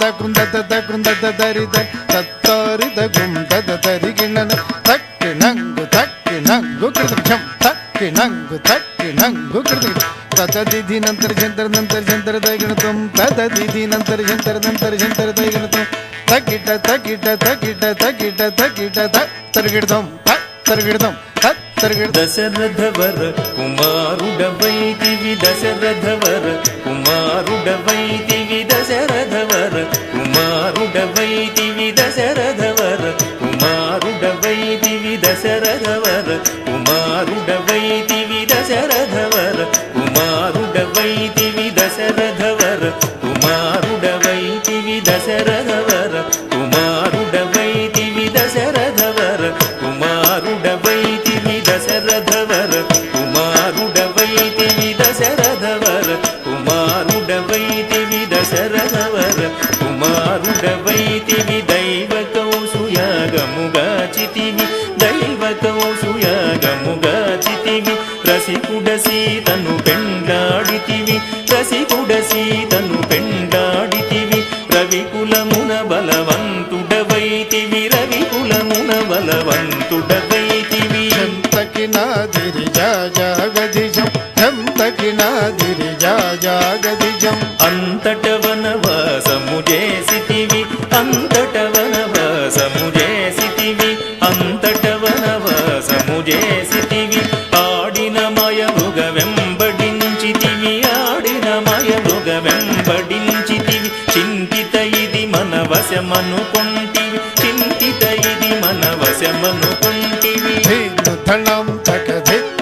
దగుం దద దగుం దద దరి దరి దగుం దద దరి గిణన తక్కినంగు తక్కినంగు కృతక్షం తక్కినంగు తక్కినంగు కృత తదదిధి నంతర జంతర నంతర జంతర దైగణతం తదదిధి నంతర జంతర నంతర జంతర దైగణతం తగిట తగిట తగిట తగిట తగిట తరిగిడతాం తరిగిడతాం దశరథవర కుమారుడవైతివి దశరథవర కుమారుడవైతివి దశరథవర కుమారుడవైతివి దశరథవర కుమారుడవైతివి దశరథవర కుమారుడవైతివి దశరథవర కుమారుడవైతివి దశరథవర కుమారుడవైతివి దశరథవర కుమారుడవైతివి దశరథవర కుమారుడవైతివి దశరథవర కుమారుడవైతివి దశరథవర కుమారుడవైతివి దశరథవర కుమారుడవైతివి దైవకౌసుయాగముగాచితివి దైవకౌసుయాగముగాచితివి రసికుడ సీతను పెండాడితివి రసికుడ సీతను పెండాడితివి రవికులమున బలవంతుడవైతివి రవికులమున బలవంతుడవైతివి తకినాదిరిజా జాగదిజం తకినాదిరిజా జాగదిజం అంతట వనవాసము చేసితివి అంతట వనవాసము చేసితివి అంతట వనవాసము చేసితివి ఆడిన మయముగ వెంబడించితివి ఆడిన మయముగ వెంబడించితివి చింతిత ఇది మన వశమనుకొంటివి చింతిత ఇది మన వశమనుకొంటివి ధనం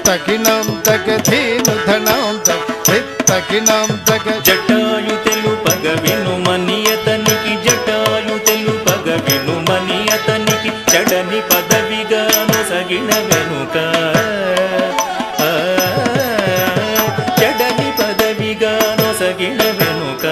తకినాం తగధేను ధనం తకినాం తగ జటాయు తెలుపగ వినుమనియతనికి జటాయు తెలుపగ వినుమనియతనికి చెడని పదవిగాను సగిన వెనుక చెడని పదవిగాను సగిన వెనుక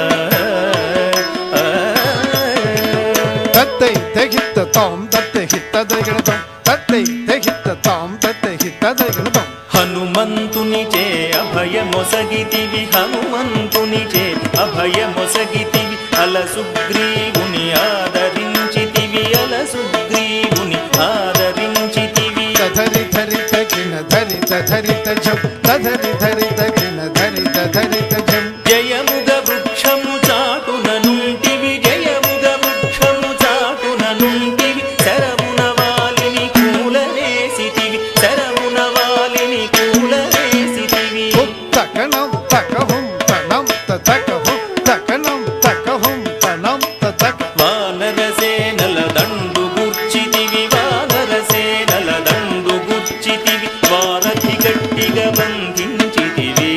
తత్తై తగిత్త తాం తత్తై హిత్తదగణతం తత్తై తగిత్త తాం తత్తై హిత్తదగణతం హనుమంతునిచే అభయమొసగితివి హనుమంతునిచే అభయమొసగితివి అల సుగ్రీవుని ఆదరించితివి అల సుగ్రీవుని ఆదరించితివి తధరి ధరి తగిన ధరి తధరి తజం తధరి ధరి తగిన ధరి తధరి తజం జయముగ వృక్షము చాటున నుంటివి జయముగ వృక్షము చాటున నుంటివి శరమున వాలిని కూలవేసితివి శరమున వాలిని కూలవేసితివి తకణం తకహుం తనం తకహుం తకణం తకహుం తనం తక వానరసేనల దండు గుర్చితివి వానరసేనల దండు గుర్చితివి వారధి గట్టిగా బంధించితివి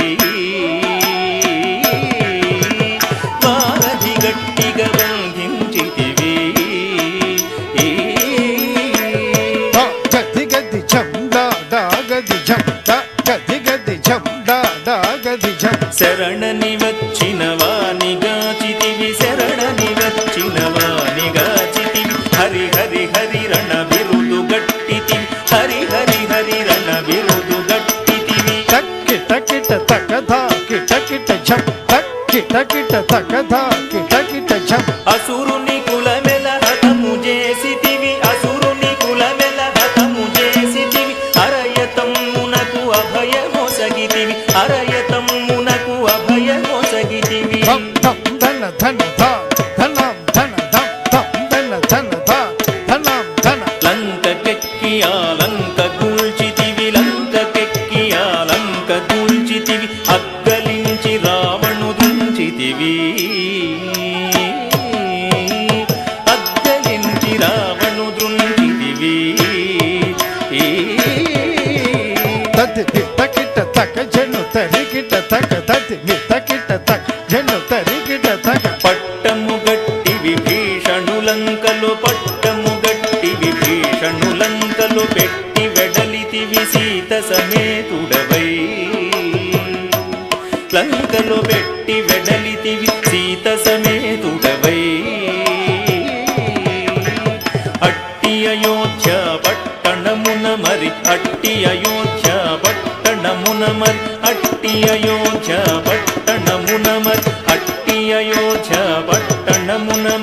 వారధి గట్టిగా బంధించితివి గది గది ఝం దా గది ఝం గది గది ఝం దా గది ఝం శరణని వచ్చిన వానిగాచితివి శరణని వచ్చిన వానిగాచితివి హరి హరి హరి రణ బిరుదు గట్టితివి హరి హరి హరి రణ బిరుదు గట్టితివి కిట కిట తకధా కిట కిట ఝం కిట కిట తకధా కిట కిట ఝం అసురుని కులమెల హతము చేసితివి అసురుని కులమెల హతము చేసితివి అరయతమ్మునకు అభయమొసగితివి అరయతమ్మునకు అభయమొసగితివి ధం ధన ధన ధా ధనం ధన ధం ధన ధన ధా ధనం ధన లంకకెక్కి ఆ లంక కూల్చితివి లంకకెక్కి ఆ లంక కూల్చితివి అగ్గలించి రావణు దుంచితివి అగ్గలించి రావణు దృంచితివి తది కిట తక జను తరి కిట తక తది కిట తక జను తరి కిట తక పట్టము గట్టి విభీషణులంకలు పట్టము గట్టి విభీషణులంకలు పెట్టి వెడలితివి సీత సమేతుడవై లంకలు పెట్టి వెడలితివి సీత సమేతుడవై అట్టి అయోధ్య పట్టణమున మరి అట్టి అయోధ్య పట్టణమున మరి అట్టి అయోధ్య పట్టణమున మరి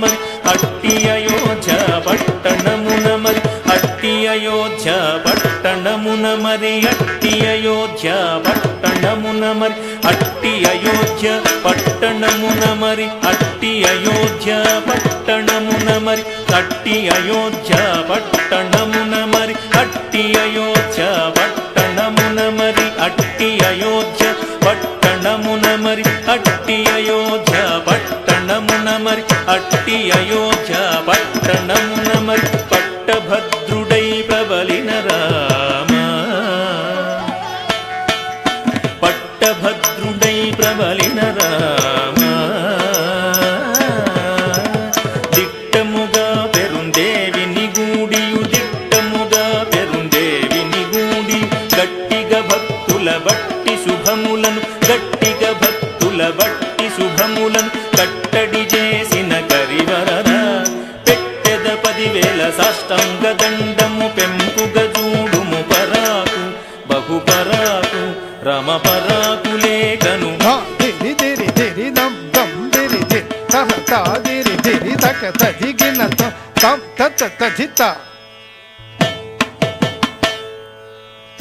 మరి అట్టి అయోధ్య పట్టణమున మరి అట్టి అయోధ్య పట్టణమున మరి అట్టి అయోధ్య పట్టణమున మరి అట్టి అయోధ్య పట్టణమున మరి అట్టి అయోధ్య పట్టణమున మరి అట్టి అయోధ్య పట్టణమున మరి అట్టి అయోధ్య పట్టణమున మరి అట్టి అయోధ్య పట్టణమున మరి అట్టి అయోధ్య పట్టణమున మరి అట్టి అయోధ్య పట్టణమున మరి పట్టభద్రుడై ప్రబలిన రామ పట్టభద్రుడై ప్రబలిన రామ దిట్టముగా పెరుందేవిని గూడియు దిట్టముగా పెరుందేవిని గూడి గట్టిగా భక్తుల బట్టి శుభములను గట్టిగా భక్తుల బట్టి శుభములను కట్టడి చేసిన కరివరరా పెట్టెద 10,000 సాష్టాంగ దండము పెంపుగ చూడుము పరాకు బహుపరాకు రమ పరాకు లేఖను దిరి దిరి దిరి దం దం దిరి దిరి తహ తా దిరి దిరి తక తదిగిన తం తత తదిత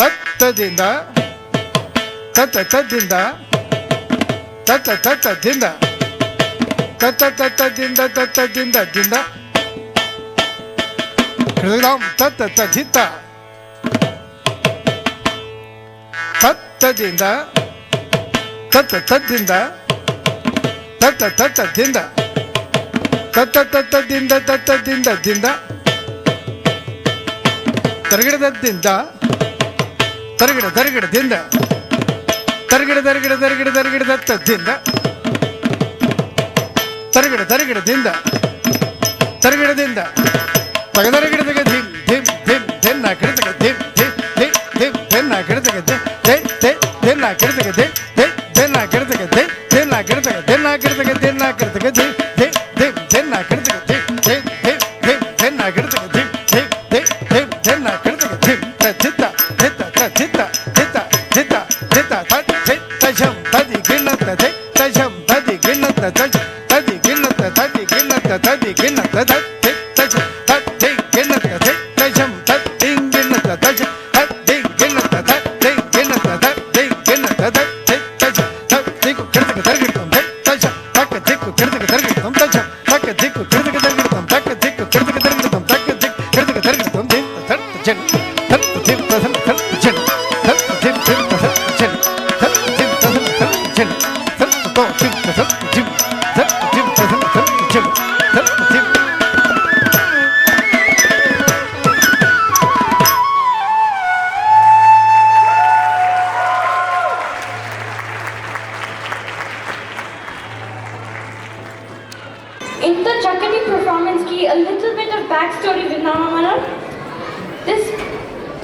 తత్తదింద తత తదింద తత తతదింద తత తతదింద తతదింద దింద హృదయం తత తదిత తత్తదింద తత తద్దింద తత తతదింద తత తతదింద తతదింద దింద తరగిడదద్దింద తరగిడ తరగిడದಿಂದ ತರಗಿಡ ತರಗಿಡ ತರಗಿಡ ತರಗಿಡ ದತ್ತದಿಂದ ತರಗಿಡ ತರಗಿಡದಿಂದ ತರಗಿಡದಿಂದ ತಗದರಗಿಡ ತಗ ಧಿಮ್ ಧಿಮ್ ಧಿಮ್ ಧಿನ್ನ ಕಿಡತಗ ಧಿಮ್ ಧಿಮ್ ಧಿಮ್ ಧಿಮ್ ಧಿನ್ನ ಕಿಡತಗ ಧೆ ಧೆ ಧೆ ಧಿನ್ನ ಕಿಡತಗ ಧೆ ಧೆ ಧಿನ್ನ ಕಿಡತಗ ಧೆ ಧಿನ್ನ ಕಿಡತಗ ಧಿನ್ನ ಕಿಡತಗ ಧಿನ್ನ ಕಿಡತಗ ಧೆ ಧೆ ಧಿಮ್ ಧಿನ್ನ ಕಿಡತಗ ಧೆ ಧೆ ಧಿಮ್ ಧಿಮ್ ಧಿನ್ನ ಕಿಡತಗ ಧಿಮ್ ಧಿಮ್ ಧಿಮ್ ಧಿಮ್ ಧಿನ್ನ ಕಿಡತಗ ಧಿಮ್ ಚಿತ್ತ ಚಿತ್ತ ಚಿತ್ತ ಚಿತ್ತ ಚಿತ್ತ ಚಿತ್ತ ತಜಂ ತದಿ ಗಿಣ್ಣತ್ತ ತಜಂ ತದಿ ಗಿಣ್ಣತ್ತ ತದಿ ಗಿಣ್ಣತ್ತ ತದಿ ಗಿಣ್ಣತ್ತ ತದಿ ಗಿಣ್ಣತ್ತ ತಜಂ ತದಿ ಗಿಣ್ಣತ್ತ ತಜಂ ತದಿ ಗಿಣ್ಣತ್ತ ತಜಂ ತದಿ ಗಿಣ್ಣತ್ತ ತದಿ ಗಿಣ್ಣತ್ತ ತದಿ ಗಿಣ್ಣತ್ತ ತಜಂ ತದಿಕು ಕಿಡತಕ ತರಗಿಡ್ತಂ ತಜಂ ತಕ್ಕ ದಿಕ್ಕು ಕಿಡತಕ ತರಗಿಡ್ತಂ ತಜಂ ತಕ್ಕ ದಿಕ್ಕು ಕಿಡತಕ ತರಗಿಡ್ತಂ ತಕ್ಕ ದಿಕ್ಕು ಕಿಡತಕ ತರಗಿಡ್ತಂ ತಕ್ಕ ದಿಕ್ಕು ಕಿಡತಕ ತರಗಿಡ್ತಂ ದಿಕ್ ತಟ್ ಜನ್ ತಟ್ ದಿಕ್ ತಸನ್ ತಟ್ ಜನ್ ತಟ್ ದಿಕ್ ದಿಕ್ ತಸನ್ ಜನ್ ತಟ್ ದಿಕ್ ತಸನ್ ತಟ್ ಜನ್ ತಟ್ ತೋ ದಿಕ್ ತಸನ್ ಜಿಮ್ ತಟ್ ದಿಕ್ ತಸನ್ ತಟ್ ಜನ್ ತಟ್ ದಿಕ್ In the Chakani performance ki a little bit of backstory with Mama Manar. This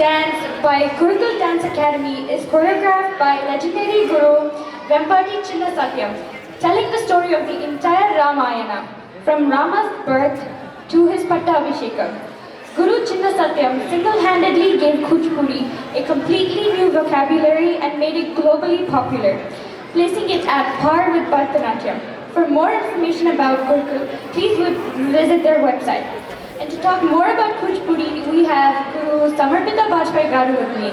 dance by Gurukul Dance Academy is choreographed by legendary Guru Vempati Chinna Satyam, telling the story of the entire Ramayana from Rama's birth to his Pattabhishekam. Guru Chinna Satyam single-handedly gave Kuchipudi a completely new vocabulary and made it globally popular, placing it at par with Bharatanatyam. For more information about Gurukul, please visit their website. And to talk more about Kuchipudi, we have Guru Samarpita Bajpai Garu with me.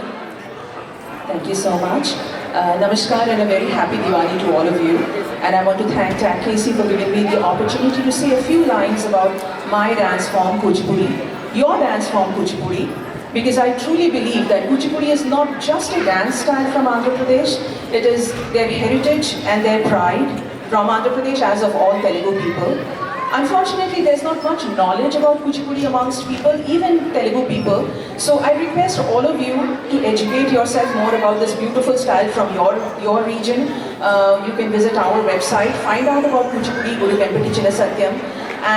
Thank you so much. Namaskar and a very happy Diwali to all of you. And I want to thank TAC Casey for giving me the opportunity to say a few lines about my dance form Kuchipudi, your dance form Kuchipudi, because I truly believe that Kuchipudi is not just a dance style from Andhra Pradesh, it is their heritage and their pride from Andhra Pradesh as of all Telugu people. Unfortunately, there's not much knowledge about Kuchipudi amongst people, even Telugu people. So I request all of you to educate yourself more about this beautiful style from your region. You can visit our website, find out about Kuchipudi, Guru Vempati Chinna Satyam.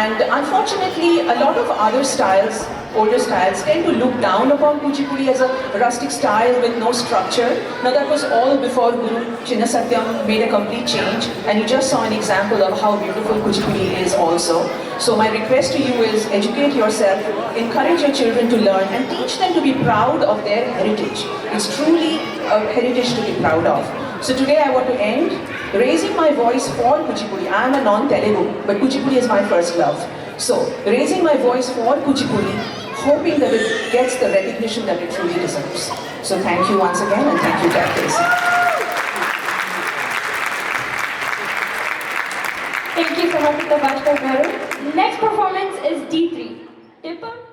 And unfortunately, a lot of other styles, older styles, tend to look down upon Kuchipudi as a rustic style with no structure. Now that was all before Guru Chinna Satyam made a complete change, and you just saw an example of how beautiful Kuchipudi is also. So my request to you is educate yourself, encourage your children to learn, and teach them to be proud of their heritage. It's truly a heritage to be proud of. So today I want to end raising my voice for Kuchipudi. I am a non-Telugu, but Kuchipudi is my first love. So, raising my voice for Kuchipudi, hoping that it gets the recognition that it truly deserves. So, thank you once again, and thank you, Jack Casey. Thank you so much, Mr. Bhaskar Garu. Next performance is D3. Dipper.